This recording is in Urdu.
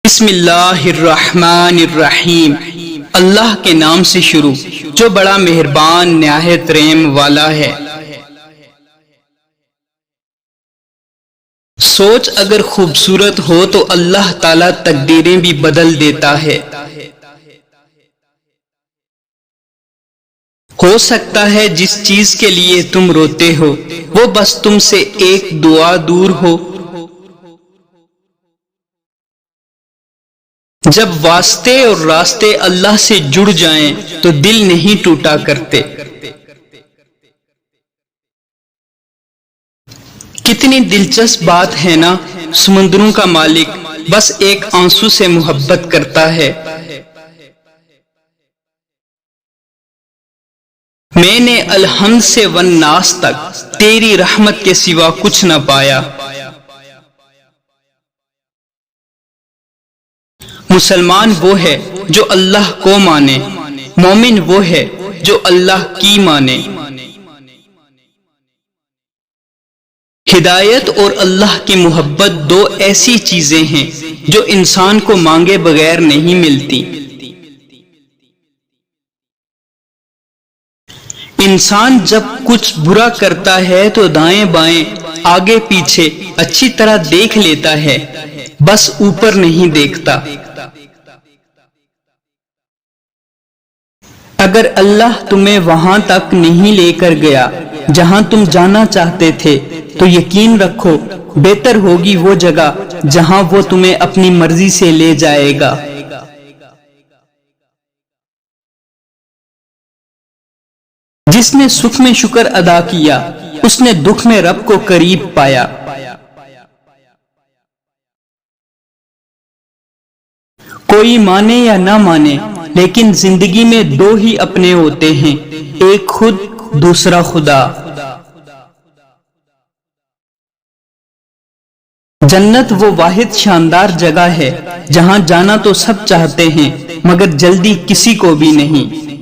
بسم اللہ الرحمن الرحیم، اللہ کے نام سے شروع جو بڑا مہربان نہایت رحم والا ہے۔ سوچ اگر خوبصورت ہو تو اللہ تعالیٰ تقدیریں بھی بدل دیتا ہے۔ ہو سکتا ہے جس چیز کے لیے تم روتے ہو وہ بس تم سے ایک دعا دور ہو۔ جب واسطے اور راستے اللہ سے جڑ جائیں تو دل نہیں ٹوٹا کرتے۔ کتنی دلچسپ بات ہے نا، سمندروں کا مالک بس ایک آنسو سے محبت کرتا ہے۔ میں نے الحمد سے والناس تک تیری رحمت کے سوا کچھ نہ پایا۔ مسلمان وہ ہے جو اللہ کو مانے، مومن وہ ہے جو اللہ کی مانے۔ ہدایت اور اللہ کی محبت دو ایسی چیزیں ہیں جو انسان کو مانگے بغیر نہیں ملتی۔ انسان جب کچھ برا کرتا ہے تو دائیں بائیں آگے پیچھے اچھی طرح دیکھ لیتا ہے، بس اوپر نہیں دیکھتا۔ اگر اللہ تمہیں وہاں تک نہیں لے کر گیا جہاں تم جانا چاہتے تھے تو یقین رکھو بہتر ہوگی وہ جگہ جہاں وہ تمہیں اپنی مرضی سے لے جائے گا۔ جس نے سکھ میں شکر ادا کیا اس نے دکھ میں رب کو قریب پایا۔ کوئی مانے یا نہ مانے لیکن زندگی میں دو ہی اپنے ہوتے ہیں، ایک خود دوسرا خدا۔ جنت وہ واحد شاندار جگہ ہے جہاں جانا تو سب چاہتے ہیں مگر جلدی کسی کو بھی نہیں۔